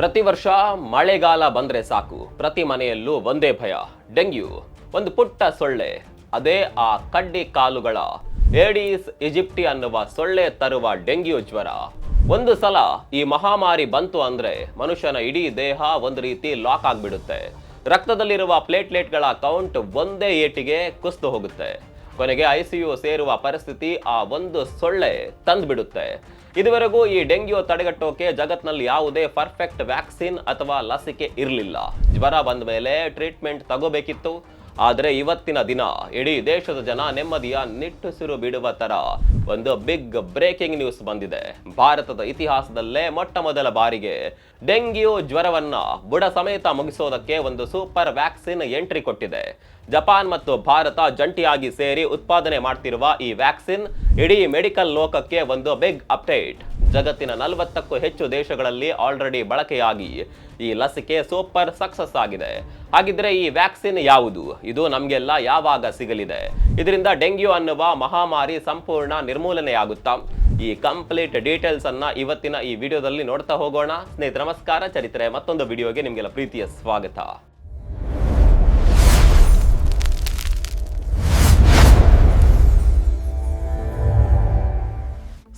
ಪ್ರತಿ ವರ್ಷ ಮಳೆಗಾಲ ಬಂದ್ರೆ ಸಾಕು ಪ್ರತಿ ಮನೆಯಲ್ಲೂ ಒಂದೇ ಭಯ, ಡೆಂಗ್ಯೂ. ಒಂದು ಪುಟ್ಟ ಸೊಳ್ಳೆ, ಅದೇ ಆ ಕಡ್ಡಿ ಕಾಲುಗಳ ಏಡಿಸ್ ಈಜಿಪ್ಟಿ ಅನ್ನುವ ಸೊಳ್ಳೆ ತರುವ ಡೆಂಗ್ಯೂ ಜ್ವರ. ಒಂದು ಸಲ ಈ ಮಹಾಮಾರಿ ಬಂತು ಅಂದ್ರೆ ಮನುಷ್ಯನ ಇಡೀ ದೇಹ ಒಂದು ರೀತಿ ಲಾಕ್ ಆಗ್ಬಿಡುತ್ತೆ. ರಕ್ತದಲ್ಲಿರುವ ಪ್ಲೇಟ್ಲೆಟ್ಗಳ ಕೌಂಟ್ ಒಂದೇ ಏಟಿಗೆ ಕುಸಿದು ಹೋಗುತ್ತೆ. ಕೊನೆಗೆ ಐಸಿಯು ಸೇರುವ ಪರಿಸ್ಥಿತಿ ಆ ಒಂದು ಸೊಳ್ಳೆ ತಂದ್ಬಿಡುತ್ತೆ. ಇದುವರೆಗೂ ಈ ಡೆಂಗ್ಯೂ ತಡೆಗಟ್ಟೋಕೆ ಜಗತ್ನಲ್ಲಿ ಯಾವುದೇ ಪರ್ಫೆಕ್ಟ್ ವ್ಯಾಕ್ಸಿನ್ ಅಥವಾ ಲಸಿಕೆ ಇರಲಿಲ್ಲ. ಜ್ವರ ಬಂದ ಮೇಲೆ ಟ್ರೀಟ್ಮೆಂಟ್ ತಗೋಬೇಕಿತ್ತು. ಆದರೆ ಇವತ್ತಿನ ದಿನ ಇಡೀ ದೇಶದ ಜನ ನೆಮ್ಮದಿಯ ನಿಟ್ಟುಸಿರು ಬಿಡುವ ತರ ಒಂದು ಬಿಗ್ ಬ್ರೇಕಿಂಗ್ ನ್ಯೂಸ್ ಬಂದಿದೆ. ಭಾರತದ ಇತಿಹಾಸದಲ್ಲೇ ಮೊಟ್ಟ ಮೊದಲ ಬಾರಿಗೆ ಡೆಂಗ್ಯೂ ಜ್ವರವನ್ನ ಬುಡ ಸಮೇತ ಮುಗಿಸೋದಕ್ಕೆ ಒಂದು ಸೂಪರ್ ವ್ಯಾಕ್ಸಿನ್ ಎಂಟ್ರಿ ಕೊಟ್ಟಿದೆ. ಜಪಾನ್ ಮತ್ತು ಭಾರತ ಜಂಟಿಯಾಗಿ ಸೇರಿ ಉತ್ಪಾದನೆ ಮಾಡ್ತಿರುವ ಈ ವ್ಯಾಕ್ಸಿನ್ ಇಡೀ ಮೆಡಿಕಲ್ ಲೋಕಕ್ಕೆ ಒಂದು ಬಿಗ್ ಅಪ್ಡೇಟ್. ಜಗತ್ತಿನ 40ಕ್ಕೂ ಹೆಚ್ಚು ದೇಶಗಳಲ್ಲಿ ಆಲ್ರೆಡಿ ಬಳಕೆಯಾಗಿ ಈ ಲಸಿಕೆ ಸೂಪರ್ ಸಕ್ಸಸ್ ಆಗಿದೆ. ಹಾಗಿದ್ರೆ ಈ ವ್ಯಾಕ್ಸಿನ್ ಯಾವುದು? ಇದು ನಮಗೆಲ್ಲ ಯಾವಾಗ ಸಿಗಲಿದೆ? ಇದರಿಂದ ಡೆಂಗ್ಯೂ ಅನ್ನುವ ಮಹಾಮಾರಿ ಸಂಪೂರ್ಣ ನಿರ್ಮೂಲನೆಯಾಗುತ್ತಾ? ಈ ಕಂಪ್ಲೀಟ್ ಡೀಟೇಲ್ಸ್ ಅನ್ನ ಇವತ್ತಿನ ಈ ವಿಡಿಯೋದಲ್ಲಿ ನೋಡ್ತಾ ಹೋಗೋಣ. ಸ್ನೇಹಿತರೆ ನಮಸ್ಕಾರ, ಚರಿತ್ರೆ ಮತ್ತೊಂದು ವಿಡಿಯೋಗೆ ನಿಮಗೆಲ್ಲ ಪ್ರೀತಿಯ ಸ್ವಾಗತ.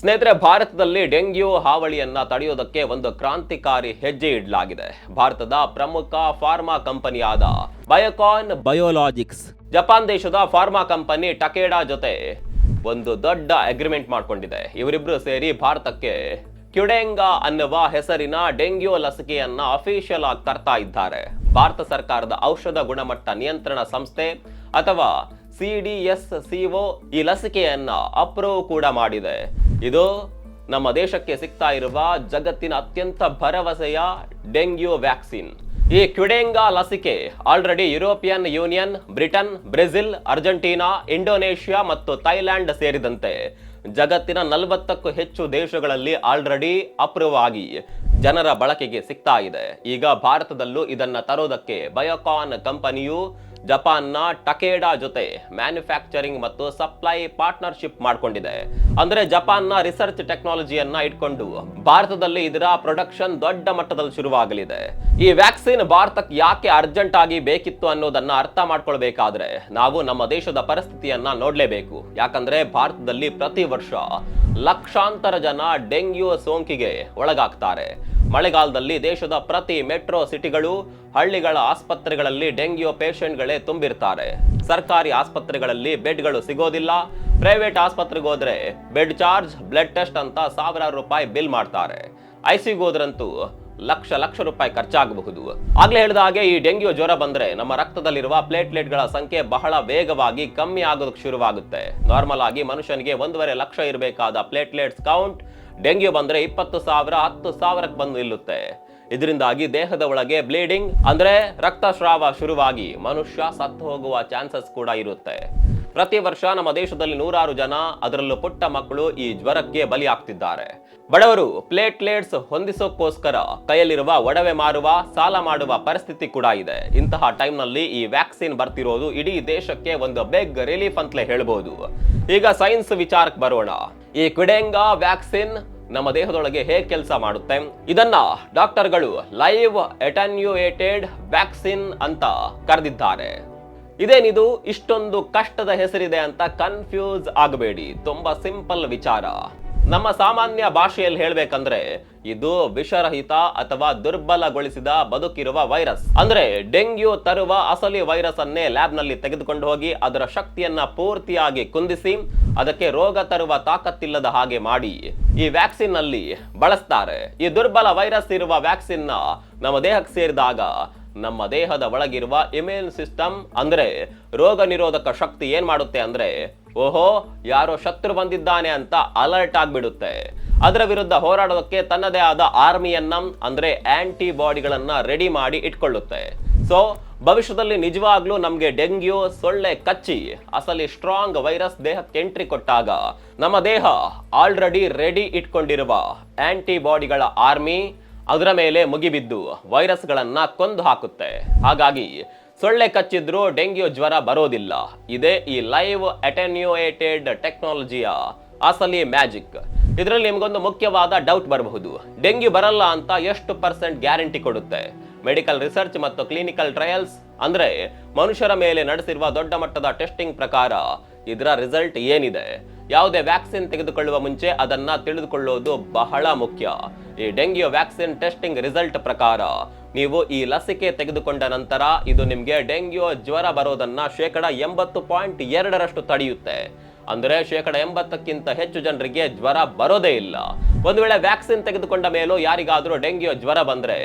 ಸ್ನೇಹಿತರೆ, ಭಾರತದಲ್ಲಿ ಡೆಂಗ್ಯೂ ಹಾವಳಿಯನ್ನ ತಡೆಯೋದಕ್ಕೆ ಒಂದು ಕ್ರಾಂತಿಕಾರಿ ಹೆಜ್ಜೆ ಇಡಲಾಗಿದೆ. ಭಾರತದ ಪ್ರಮುಖ ಫಾರ್ಮಾ ಕಂಪನಿಯಾದ ಬಯೋಕಾನ್ ಬಯೋಲಾಜಿಕ್ಸ್ ಜಪಾನ್ ದೇಶದ ಫಾರ್ಮಾ ಕಂಪನಿ ಟಕೇಡಾ ಜೊತೆ ಒಂದು ದೊಡ್ಡ ಅಗ್ರಿಮೆಂಟ್ ಮಾಡಿಕೊಂಡಿದೆ. ಇವರಿಬ್ರು ಸೇರಿ ಭಾರತಕ್ಕೆ ಕ್ಯುಡೆಂಗಾ ಅನ್ನುವ ಹೆಸರಿನ ಡೆಂಗ್ಯೂ ಲಸಿಕೆಯನ್ನ ಅಫಿಷಿಯಲ್ ಆಗಿ ತರ್ತಾ ಇದ್ದಾರೆ. ಭಾರತ ಸರ್ಕಾರದ ಔಷಧ ಗುಣಮಟ್ಟ ನಿಯಂತ್ರಣ ಸಂಸ್ಥೆ ಅಥವಾ CDSCO ಈ ಲಸಿಕೆಯನ್ನ ಅಪ್ರೂವ್ ಕೂಡ ಮಾಡಿದೆ. ಇದು ನಮ್ಮ ದೇಶಕ್ಕೆ ಸಿಗ್ತಾ ಇರುವ ಜಗತ್ತಿನ ಅತ್ಯಂತ ಭರವಸೆಯ ಡೆಂಗ್ಯೂ ವ್ಯಾಕ್ಸಿನ್. ಈ ಕ್ಯುಡೆಂಗಾ ಲಸಿಕೆ already European union, Britain, Brazil, Argentina, Indonesia ಮತ್ತು ಥೈಲ್ಯಾಂಡ್ ಸೇರಿದಂತೆ ಜಗತ್ತಿನ 40ಕ್ಕೂ ಹೆಚ್ಚು ದೇಶಗಳಲ್ಲಿ ಆಲ್ರೆಡಿ ಅಪ್ರೂವ್ ಆಗಿ ಜನರ ಬಳಕೆಗೆ ಸಿಗ್ತಾ ಇದೆ. ಈಗ ಭಾರತದಲ್ಲೂ ಇದನ್ನ ತರೋದಕ್ಕೆ ಬಯೋಕಾನ್ ಕಂಪನಿಯು ಜಪಾನ್ನ ಟಕೇಡಾ ಜೊತೆ ಮ್ಯಾನುಫ್ಯಾಕ್ಚರಿಂಗ್ ಮತ್ತು ಸಪ್ಲೈ ಪಾರ್ಟ್ನರ್ಶಿಪ್ ಮಾಡಿಕೊಂಡಿದೆ. ಅಂದ್ರೆ ಜಪಾನ್ನ ರಿಸರ್ಚ್ ಟೆಕ್ನಾಲಜಿಯನ್ನ ಇಟ್ಕೊಂಡು ಭಾರತದಲ್ಲಿ ಇದರ ಪ್ರೊಡಕ್ಷನ್ ದೊಡ್ಡ ಮಟ್ಟದಲ್ಲಿ ಶುರುವಾಗಲಿದೆ. ಈ ವ್ಯಾಕ್ಸಿನ್ ಭಾರತಕ್ಕೆ ಯಾಕೆ ಅರ್ಜೆಂಟ್ ಆಗಿ ಬೇಕಿತ್ತು ಅನ್ನೋದನ್ನ ಅರ್ಥ ಮಾಡ್ಕೊಳ್ಬೇಕಾದ್ರೆ ನಾವು ನಮ್ಮ ದೇಶದ ಪರಿಸ್ಥಿತಿಯನ್ನ ನೋಡ್ಲೇಬೇಕು. ಯಾಕಂದ್ರೆ ಭಾರತದಲ್ಲಿ ಪ್ರತಿ ವರ್ಷ ಲಕ್ಷಾಂತರ ಜನ ಡೆಂಗ್ಯೂ ಸೋಂಕಿಗೆ ಒಳಗಾಗ್ತಾರೆ. ಮಳೆಗಾಲದಲ್ಲಿ ದೇಶದ ಪ್ರತಿ ಮೆಟ್ರೋ ಸಿಟಿಗಳು, ಹಳ್ಳಿಗಳ ಆಸ್ಪತ್ರೆಗಳಲ್ಲಿ ಡೆಂಗ್ಯೂ ಪೇಷಂಟ್ಗಳೇ ತುಂಬಿರ್ತಾರೆ. ಸರ್ಕಾರಿ ಆಸ್ಪತ್ರೆಗಳಲ್ಲಿ ಬೆಡ್ಗಳು ಸಿಗೋದಿಲ್ಲ. ಪ್ರೈವೇಟ್ ಆಸ್ಪತ್ರೆಗೆ ಹೋದ್ರೆ ಬೆಡ್ ಚಾರ್ಜ್, ಬ್ಲಡ್ ಟೆಸ್ಟ್ ಅಂತ ಸಾವಿರಾರು ರೂಪಾಯಿ ಬಿಲ್ ಮಾಡ್ತಾರೆ. ಐಸಿಗೆ ಹೋದ್ರಂತೂ ಲಕ್ಷ ರೂಪಾಯಿ ಖರ್ಚಾಗಬಹುದು. ಆಗ್ಲೇ ಹೇಳಿದ ಹಾಗೆ ಈ ಡೆಂಗ್ಯೂ ಜ್ವರ ಬಂದ್ರೆ ನಮ್ಮ ರಕ್ತದಲ್ಲಿರುವ ಪ್ಲೇಟ್ಲೆಟ್ಗಳ ಸಂಖ್ಯೆ ಬಹಳ ವೇಗವಾಗಿ ಕಮ್ಮಿ ಆಗೋದಕ್ಕೆ ಶುರುವಾಗುತ್ತೆ. ನಾರ್ಮಲ್ ಆಗಿ ಮನುಷ್ಯನಿಗೆ 1.5 ಲಕ್ಷ ಇರಬೇಕಾದ ಪ್ಲೇಟ್ಲೆಟ್ಸ್ ಕೌಂಟ್ ಡೆಂಗ್ಯೂ ಬಂದ್ರೆ 20,000 10,000ಕ್ಕೆ ಬಂದು ನಿಲ್ಲುತ್ತೆ. ಇದರಿಂದಾಗಿ ದೇಹದ ಒಳಗೆ ಬ್ಲೀಡಿಂಗ್ ಅಂದ್ರೆ ರಕ್ತಸ್ರಾವ ಶುರುವಾಗಿ ಮನುಷ್ಯ ಸತ್ತು ಹೋಗುವ ಚಾನ್ಸಸ್ ಕೂಡ ಇರುತ್ತೆ. ಪ್ರತಿ ವರ್ಷ ನಮ್ಮ ದೇಶದಲ್ಲಿ ನೂರಾರು ಜನ, ಅದರಲ್ಲೂ ಪುಟ್ಟ ಮಕ್ಕಳು ಈ ಜ್ವರಕ್ಕೆ ಬಲಿಯಾಗ್ತಿದ್ದಾರೆ. ಬಡವರು ಪ್ಲೇಟ್ಲೆಟ್ಸ್ ಹೊಂದಿಸೋಕ್ಕೋಸ್ಕರ ಕೈಯಲ್ಲಿರುವ ಒಡವೆ ಮಾರುವ, ಸಾಲ ಮಾಡುವ ಪರಿಸ್ಥಿತಿ ಕೂಡ ಇದೆ. ಇಂತಹ ಟೈಮ್ ನಲ್ಲಿ ಈ ವ್ಯಾಕ್ಸಿನ್ ಬರ್ತಿರೋದು ಇಡೀ ದೇಶಕ್ಕೆ ಒಂದು ಬಿಗ್ ರಿಲೀಫ್ ಅಂತಲೇ ಹೇಳ್ಬೋದು. ಈಗ ಸೈನ್ಸ್ ವಿಚಾರಕ್ಕೆ ಬರೋಣ. ಈ ಕ್ಯುಡೆಂಗಾ ವ್ಯಾಕ್ಸಿನ್ ನಮ್ಮ ದೇಹದೊಳಗೆ ಹೇಗೆ ಕೆಲಸ ಮಾಡುತ್ತೆ? ಇದನ್ನ ಡಾಕ್ಟರ್ಗಳು ಲೈವ್ ಅಟೆನ್ಯೂಯೇಟೆಡ್ ವ್ಯಾಕ್ಸಿನ್ ಅಂತ ಕರೆದಿದ್ದಾರೆ. ಇದೇನಿದು ಇಷ್ಟೊಂದು ಕಷ್ಟದ ಹೆಸರಿದೆ ಅಂತ ಕನ್ಫ್ಯೂಸ್ ಆಗಬೇಡಿ. ತುಂಬಾ ಸಿಂಪಲ್ ವಿಚಾರ. ನಮ್ಮ ಸಾಮಾನ್ಯ ಭಾಷೆಯಲ್ಲಿ ಹೇಳ್ಬೇಕಂದ್ರೆ ಇದು ವಿಷರಹಿತ ಅಥವಾ ದುರ್ಬಲಗೊಳಿಸಿದ ಬದುಕಿರುವ ವೈರಸ್. ಅಂದ್ರೆ ಡೆಂಗ್ಯೂ ತರುವ ಅಸಲಿ ವೈರಸ್ ಅನ್ನೇ ಲ್ಯಾಬ್ ನಲ್ಲಿ ತೆಗೆದುಕೊಂಡು ಹೋಗಿ ಅದರ ಶಕ್ತಿಯನ್ನ ಪೂರ್ತಿಯಾಗಿ ಕುಂದಿಸಿ ಅದಕ್ಕೆ ರೋಗ ತರುವ ತಾಕತ್ತಿಲ್ಲದ ಹಾಗೆ ಮಾಡಿ ಈ ವ್ಯಾಕ್ಸಿನ್ ನಲ್ಲಿ ಬಳಸ್ತಾರೆ. ಈ ದುರ್ಬಲ ವೈರಸ್ ಇರುವ ವ್ಯಾಕ್ಸಿನ್ ನ ನಮ್ಮ ದೇಹಕ್ಕೆ ಸೇರಿದಾಗ ನಮ್ಮ ದೇಹದ ಒಳಗಿರುವ ಇಮ್ಯೂನ್ ಸಿಸ್ಟಮ್ ಅಂದ್ರೆ ರೋಗ ನಿರೋಧಕ ಶಕ್ತಿ ಏನ್ ಮಾಡುತ್ತೆ ಅಂದ್ರೆ, ಓಹೋ ಯಾರೋ ಶತ್ರು ಬಂದಿದ್ದಾನೆ ಅಂತ ಅಲರ್ಟ್ ಆಗ್ಬಿಡುತ್ತೆ. ಅದರ ವಿರುದ್ಧ ಹೋರಾಡೋದಕ್ಕೆ ತನ್ನದೇ ಆದ ಆರ್ಮಿಯನ್ನ ಅಂದ್ರೆ ಆಂಟಿಬಾಡಿಗಳನ್ನ ರೆಡಿ ಮಾಡಿ ಇಟ್ಕೊಳ್ಳುತ್ತೆ. ಸೊ ಭವಿಷ್ಯದಲ್ಲಿ ನಿಜವಾಗ್ಲೂ ನಮ್ಗೆ ಡೆಂಗ್ಯೂ ಸೊಳ್ಳೆ ಕಚ್ಚಿ ಅಸಲಿ ಸ್ಟ್ರಾಂಗ್ ವೈರಸ್ ದೇಹಕ್ಕೆ ಎಂಟ್ರಿ ಕೊಟ್ಟಾಗ ನಮ್ಮ ದೇಹ ಆಲ್ರೆಡಿ ರೆಡಿ ಇಟ್ಕೊಂಡಿರುವ ಆಂಟಿಬಾಡಿಗಳ ಆರ್ಮಿ ಅದರ ಮೇಲೆ ಮುಗಿಬಿದ್ದು ವೈರಸ್ಗಳನ್ನ ಕೊಂದು ಹಾಕುತ್ತೆ. ಹಾಗಾಗಿ ಸೊಳ್ಳೆ ಕಚ್ಚಿದ್ರೂ ಡೆಂಗ್ಯೂ ಜ್ವರ ಬರೋದಿಲ್ಲ. ಇದೇ ಈ ಲೈವ್ ಅಟೆನ್ಯೂಯೇಟೆಡ್ ಟೆಕ್ನಾಲಜಿಯ ಅಸಲಿ ಮ್ಯಾಜಿಕ್. ಇದರಲ್ಲಿ ನಿಮಗೊಂದು ಮುಖ್ಯವಾದ ಡೌಟ್ ಬರಬಹುದು, ಡೆಂಗ್ಯೂ ಬರಲ್ಲ ಅಂತ ಎಷ್ಟು % ಗ್ಯಾರಂಟಿ ಕೊಡುತ್ತೆ? ಮೆಡಿಕಲ್ ರಿಸರ್ಚ್ ಮತ್ತು ಕ್ಲಿನಿಕಲ್ ಟ್ರಯಲ್ಸ್ ಅಂದ್ರೆ ಮನುಷ್ಯರ ಮೇಲೆ ನಡೆಸಿರುವ ದೊಡ್ಡ ಮಟ್ಟದ ಟೆಸ್ಟಿಂಗ್ ಪ್ರಕಾರ ಇದರ ರಿಸಲ್ಟ್ ಏನಿದೆ? ಯಾವುದೇ ವ್ಯಾಕ್ಸಿನ್ ತೆಗೆದುಕೊಳ್ಳುವ ಮುಂಚೆ ಅದನ್ನ ತಿಳಿದುಕೊಳ್ಳೋದು ಬಹಳ ಮುಖ್ಯ. ಈ ಡೆಂಗ್ಯೂ ವ್ಯಾಕ್ಸಿನ್ ಟೆಸ್ಟಿಂಗ್ ರಿಸಲ್ಟ್ ಪ್ರಕಾರ ನೀವು ಈ ಲಸಿಕೆ ತೆಗೆದುಕೊಂಡ ನಂತರ ಇದು ನಿಮಗೆ ಡೆಂಗ್ಯೂ ಜ್ವರ ಬರೋದನ್ನ 80.2% ತಡೆಯುತ್ತೆ. ಅಂದ್ರೆ 80%ಕ್ಕಿಂತ ಹೆಚ್ಚು ಜನರಿಗೆ ಜ್ವರ ಬರೋದೇ ಇಲ್ಲ. ಒಂದು ವೇಳೆ ವ್ಯಾಕ್ಸಿನ್ ತೆಗೆದುಕೊಂಡ ಮೇಲೂ ಯಾರಿಗಾದ್ರೂ ಡೆಂಗ್ಯೂ ಜ್ವರ ಬಂದ್ರೆ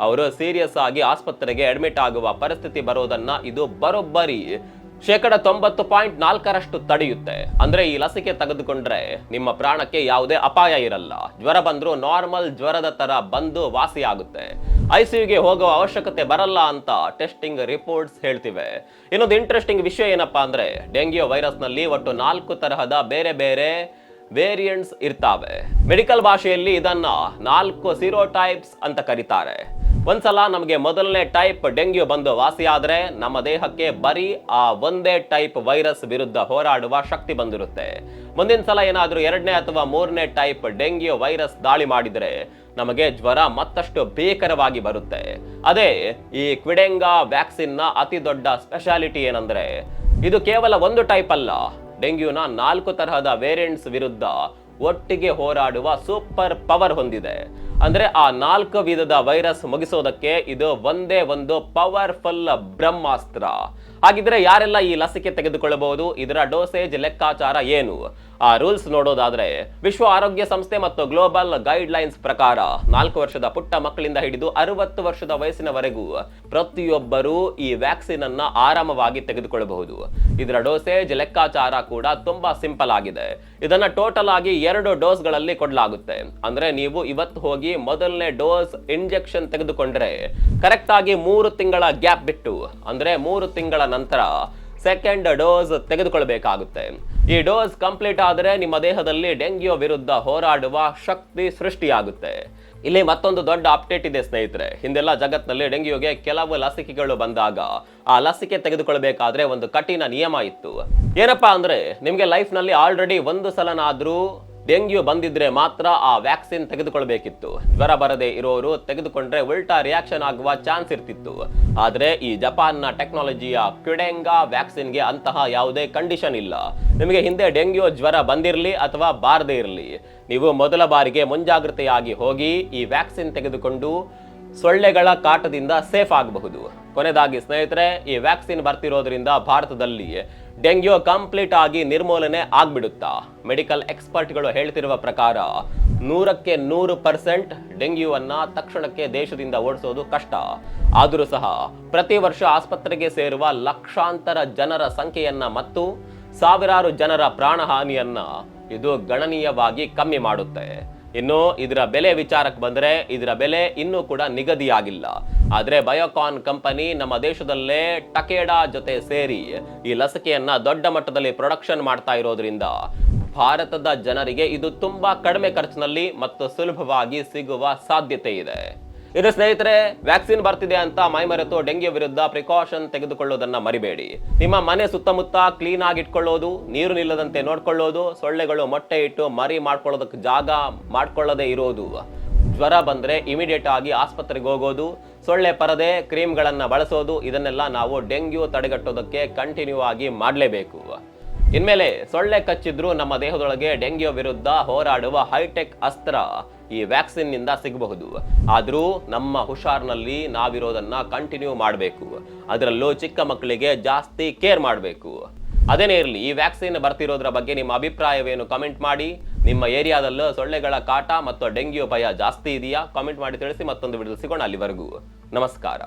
ಅವರು ಸೀರಿಯಸ್ ಆಗಿ ಆಸ್ಪತ್ರೆಗೆ ಅಡ್ಮಿಟ್ ಆಗುವ ಪರಿಸ್ಥಿತಿ ಬರೋದನ್ನ ಇದು ಬರೋಬ್ಬರಿ 90.4% ತಡೆಯುತ್ತೆ. ಅಂದ್ರೆ ಈ ಲಸಿಕೆ ತೆಗೆದುಕೊಂಡ್ರೆ ನಿಮ್ಮ ಪ್ರಾಣಕ್ಕೆ ಯಾವುದೇ ಅಪಾಯ ಇರಲ್ಲ. ಜ್ವರ ಬಂದ್ರೂ ನಾರ್ಮಲ್ ಜ್ವರದ ತರ ಬಂದು ವಾಸಿ ಆಗುತ್ತೆ. ICUಗೆ ಹೋಗುವ ಅವಶ್ಯಕತೆ ಬರಲ್ಲ ಅಂತ ಟೆಸ್ಟಿಂಗ್ ರಿಪೋರ್ಟ್ಸ್ ಹೇಳ್ತಿವೆ. ಇನ್ನೊಂದು ಇಂಟ್ರೆಸ್ಟಿಂಗ್ ವಿಷಯ ಏನಪ್ಪಾ ಅಂದ್ರೆ ಡೆಂಗ್ಯೂ ವೈರಸ್ ನಲ್ಲಿ ಒಟ್ಟು 4 ತರಹದ ಬೇರೆ ಬೇರೆ ವೇರಿಯಂಟ್ಸ್ ಇರ್ತಾವೆ. ಮೆಡಿಕಲ್ ಭಾಷೆಯಲ್ಲಿ ಇದನ್ನ 4 ಸೀರೋಟೈಪ್ಸ್ ಅಂತ ಕರೀತಾರೆ. ಒಂದ್ಸಲ ನಮಗೆ ಮೊದಲನೇ ಟೈಪ್ ಡೆಂಗ್ಯೂ ಬಂದು ವಾಸಿ ಆದ್ರೆ ನಮ್ಮ ದೇಹಕ್ಕೆ ಬರೀ ಆ ಒಂದೇ ಟೈಪ್ ವೈರಸ್ ವಿರುದ್ಧ ಹೋರಾಡುವ ಶಕ್ತಿ ಬಂದಿರುತ್ತೆ. ಮುಂದಿನ ಸಲ ಏನಾದ್ರೂ 2ನೇ ಅಥವಾ 3ನೇ ಟೈಪ್ ಡೆಂಗ್ಯೂ ವೈರಸ್ ದಾಳಿ ಮಾಡಿದ್ರೆ ನಮಗೆ ಜ್ವರ ಮತ್ತಷ್ಟು ಭೀಕರವಾಗಿ ಬರುತ್ತೆ. ಅದೇ ಈ ಕ್ವಿಡೆಂಗಾ ವ್ಯಾಕ್ಸಿನ್ ನ ಅತಿ ದೊಡ್ಡ ಸ್ಪೆಷಾಲಿಟಿ ಏನಂದ್ರೆ ಇದು ಕೇವಲ ಒಂದು ಟೈಪ್ ಅಲ್ಲ, ಡೆಂಗ್ಯೂನ 4 ತರಹದ ವೇರಿಯಂಟ್ಸ್ ವಿರುದ್ಧ ಒಟ್ಟಿಗೆ ಹೋರಾಡುವ ಸೂಪರ್ ಪವರ್ ಹೊಂದಿದೆ. ಅಂದ್ರೆ ಆ 4 ವಿಧದ ವೈರಸ್ ಮುಗಿಸೋದಕ್ಕೆ ಇದು ಒಂದೇ ಒಂದು ಪವರ್ಫುಲ್ ಬ್ರಹ್ಮಾಸ್ತ್ರ. ಹಾಗಿದ್ರೆ ಯಾರೆಲ್ಲ ಈ ಲಸಿಕೆ ತೆಗೆದುಕೊಳ್ಳಬಹುದು? ಇದರ ಡೋಸೇಜ್ ಲೆಕ್ಕಾಚಾರ ಏನು? ಆ ರೂಲ್ಸ್ ನೋಡೋದಾದ್ರೆ ವಿಶ್ವ ಆರೋಗ್ಯ ಸಂಸ್ಥೆ ಮತ್ತು ಗ್ಲೋಬಲ್ ಗೈಡ್ ಲೈನ್ಸ್ ಪ್ರಕಾರ 4 ವರ್ಷದ ಪುಟ್ಟ ಮಕ್ಕಳಿಂದ ಹಿಡಿದು 60 ವರ್ಷದ ವಯಸ್ಸಿನವರೆಗೂ ಪ್ರತಿಯೊಬ್ಬರೂ ಈ ವ್ಯಾಕ್ಸಿನ್ ಅನ್ನ ಆರಾಮವಾಗಿ ತೆಗೆದುಕೊಳ್ಳಬಹುದು. ಇದರ ಡೋಸೇಜ್ ಲೆಕ್ಕಾಚಾರ ಕೂಡ ತುಂಬಾ ಸಿಂಪಲ್ ಆಗಿದೆ. ಇದನ್ನ ಟೋಟಲ್ ಆಗಿ 2 ಡೋಸ್ಗಳಲ್ಲಿ ಕೊಡಲಾಗುತ್ತೆ. ಅಂದ್ರೆ ನೀವು ಇವತ್ತು ಹೋಗಿ ಮೊದಲನೇ ಡೋಸ್ ಇಂಜೆಕ್ಷನ್ ತೆಗೆದುಕೊಂಡ್ರೆ ಕರೆಕ್ಟ್ ಆಗಿ 3 ತಿಂಗಳ ಗ್ಯಾಪ್ ಬಿಟ್ಟು ಅಂದ್ರೆ 3 ತಿಂಗಳ ನಂತರ ಸೆಕೆಂಡ್ ಡೋಸ್ ತೆಗೆದುಕೊಳ್ಳಬೇಕಾಗುತ್ತೆ. ಈ ಡೋಸ್ ಕಂಪ್ಲೀಟ್ ಆದರೆ ನಿಮ್ಮ ದೇಹದಲ್ಲಿ ಡೆಂಗ್ಯೂ ವಿರುದ್ಧ ಹೋರಾಡುವ ಶಕ್ತಿ ಸೃಷ್ಟಿಯಾಗುತ್ತೆ. ಇಲ್ಲಿ ಮತ್ತೊಂದು ದೊಡ್ಡ ಅಪ್ಡೇಟ್ ಇದೆ ಸ್ನೇಹಿತರೆ. ಹಿಂದೆಲ್ಲ ಜಗತ್ತಿನಲ್ಲಿ ಡೆಂಗ್ಯೂಗೆ ಕೆಲವು ಲಸಿಕೆಗಳು ಬಂದಾಗ ಆ ಲಸಿಕೆ ತೆಗೆದುಕೊಳ್ಳಬೇಕಾದ್ರೆ ಒಂದು ಕಠಿಣ ನಿಯಮ ಇತ್ತು. ಏನಪ್ಪಾ ಅಂದ್ರೆ ನಿಮ್ಗೆ ಲೈಫ್ ನಲ್ಲಿ ಆಲ್ರೆಡಿ ಒಂದು ಸಲನಾದ್ರೂ ಡೆಂಗ್ಯೂ ಬಂದಿದ್ರೆ ಮಾತ್ರ ಆ ವ್ಯಾಕ್ಸಿನ್ ತೆಗೆದುಕೊಳ್ಬೇಕಿತ್ತು. ಜ್ವರ ಬರದೆ ಇರೋರು ತೆಗೆದುಕೊಂಡ್ರೆ ಉಲ್ಟಾ ರಿಯಾಕ್ಷನ್ ಆಗುವ ಚಾನ್ಸ್ ಇರ್ತಿತ್ತು. ಆದ್ರೆ ಈ ಜಪಾನ್ನ ಟೆಕ್ನಾಲಜಿಯ ಕ್ವಿಡೆಂಗಾ ವ್ಯಾಕ್ಸಿನ್ಗೆ ಅಂತಹ ಯಾವುದೇ ಕಂಡೀಷನ್ ಇಲ್ಲ. ನಿಮಗೆ ಹಿಂದೆ ಡೆಂಗ್ಯೂ ಜ್ವರ ಬಂದಿರಲಿ ಅಥವಾ ಬಾರದೇ ಇರಲಿ, ನೀವು ಮೊದಲ ಬಾರಿಗೆ ಮುಂಜಾಗ್ರತೆಯಾಗಿ ಹೋಗಿ ಈ ವ್ಯಾಕ್ಸಿನ್ ತೆಗೆದುಕೊಂಡು ಸೊಳ್ಳೆಗಳ ಕಾಟದಿಂದ ಸೇಫ್ ಆಗಬಹುದು. ಕೊನೆಯದಾಗಿ ಸ್ನೇಹಿತರೆ, ಈ ವ್ಯಾಕ್ಸಿನ್ ಬರ್ತಿರೋದ್ರಿಂದ ಭಾರತದಲ್ಲಿ ಡೆಂಗ್ಯೂ ಕಂಪ್ಲೀಟ್ ಆಗಿ ನಿರ್ಮೂಲನೆ ಆಗ್ಬಿಡುತ್ತಾ? ಮೆಡಿಕಲ್ ಎಕ್ಸ್ಪರ್ಟ್ಗಳು ಹೇಳ್ತಿರುವ ಪ್ರಕಾರ 100ಕ್ಕೆ 100% ಡೆಂಗ್ಯೂವನ್ನ ತಕ್ಷಣಕ್ಕೆ ದೇಶದಿಂದ ಓಡಿಸೋದು ಕಷ್ಟ. ಆದರೂ ಸಹ ಪ್ರತಿ ವರ್ಷ ಆಸ್ಪತ್ರೆಗೆ ಸೇರುವ ಲಕ್ಷಾಂತರ ಜನರ ಸಂಖ್ಯೆಯನ್ನ ಮತ್ತು ಸಾವಿರಾರು ಜನರ ಪ್ರಾಣಹಾನಿಯನ್ನ ಇದು ಗಣನೀಯವಾಗಿ ಕಮ್ಮಿ ಮಾಡುತ್ತೆ. ಇನ್ನು ಇದರ ಬೆಲೆ ವಿಚಾರಕ್ಕೆ ಬಂದ್ರೆ ಇದರ ಬೆಲೆ ಇನ್ನೂ ಕೂಡ ನಿಗದಿಯಾಗಿಲ್ಲ. ಆದ್ರೆ ಬಯೋಕಾನ್ ಕಂಪನಿ ನಮ್ಮ ದೇಶದಲ್ಲೇ ಟಕೇಡಾ ಜೊತೆ ಸೇರಿ ಈ ಲಸಿಕೆಯನ್ನ ದೊಡ್ಡ ಮಟ್ಟದಲ್ಲಿ ಪ್ರೊಡಕ್ಷನ್ ಮಾಡ್ತಾ ಇರೋದ್ರಿಂದ ಭಾರತದ ಜನರಿಗೆ ಇದು ತುಂಬಾ ಕಡಿಮೆ ಖರ್ಚಿನಲ್ಲಿ ಮತ್ತು ಸುಲಭವಾಗಿ ಸಿಗುವ ಸಾಧ್ಯತೆ ಇದೆ. ಇದು ಸ್ನೇಹಿತರೆ, ವ್ಯಾಕ್ಸಿನ್ ಬರ್ತಿದೆ ಅಂತ ಮೈಮರೆತು ಡೆಂಗ್ಯೂ ವಿರುದ್ಧ ಪ್ರಿಕಾಷನ್ ತೆಗೆದುಕೊಳ್ಳೋದನ್ನ ಮರಿಬೇಡಿ. ನಿಮ್ಮ ಮನೆ ಸುತ್ತಮುತ್ತ ಕ್ಲೀನ್ ಆಗಿ ಇಟ್ಕೊಳ್ಳೋದು, ನೀರು ನಿಲ್ಲದಂತೆ ನೋಡ್ಕೊಳ್ಳೋದು, ಸೊಳ್ಳೆಗಳು ಮೊಟ್ಟೆ ಇಟ್ಟು ಮರಿ ಮಾಡ್ಕೊಳ್ಳೋದಕ್ಕೆ ಜಾಗ ಮಾಡ್ಕೊಳ್ಳದೆ ಇರೋದು, ಜ್ವರ ಬಂದ್ರೆ ಇಮಿಡಿಯೇಟ್ ಆಗಿ ಆಸ್ಪತ್ರೆಗೆ ಹೋಗೋದು, ಸೊಳ್ಳೆ ಪರದೆ ಕ್ರೀಮ್ಗಳನ್ನ ಬಳಸೋದು, ಇದನ್ನೆಲ್ಲ ನಾವು ಡೆಂಗ್ಯೂ ತಡೆಗಟ್ಟೋದಕ್ಕೆ ಕಂಟಿನ್ಯೂ ಆಗಿ ಮಾಡಲೇಬೇಕು. ಇನ್ಮೇಲೆ ಸೊಳ್ಳೆ ಕಚ್ಚಿದ್ರು ನಮ್ಮ ದೇಹದೊಳಗೆ ಡೆಂಗ್ಯೂ ವಿರುದ್ಧ ಹೋರಾಡುವ ಹೈಟೆಕ್ ಅಸ್ತ್ರ ಈ ವ್ಯಾಕ್ಸಿನ್ ನಿಂದ ಸಿಗಬಹುದು. ಆದ್ರೂ ನಮ್ಮ ಹುಷಾರ್ನಲ್ಲಿ ನಾವಿರೋದನ್ನ ಕಂಟಿನ್ಯೂ ಮಾಡಬೇಕು. ಅದರಲ್ಲೂ ಚಿಕ್ಕ ಮಕ್ಕಳಿಗೆ ಜಾಸ್ತಿ ಕೇರ್ ಮಾಡಬೇಕು. ಅದೇನೇ ಇರಲಿ, ಈ ವ್ಯಾಕ್ಸಿನ್ ಬರ್ತಿರೋದ್ರ ಬಗ್ಗೆ ನಿಮ್ಮ ಅಭಿಪ್ರಾಯವೇನು ಕಮೆಂಟ್ ಮಾಡಿ. ನಿಮ್ಮ ಏರಿಯಾದಲ್ಲೂ ಸೊಳ್ಳೆಗಳ ಕಾಟ ಮತ್ತು ಡೆಂಗ್ಯೂ ಭಯ ಜಾಸ್ತಿ ಇದೆಯಾ? ಕಾಮೆಂಟ್ ಮಾಡಿ ತಿಳಿಸಿ. ಮತ್ತೊಂದು ವಿಡಿಯೋ ಸಿಗೋಣ. ಅಲ್ಲಿವರೆಗೂ ನಮಸ್ಕಾರ.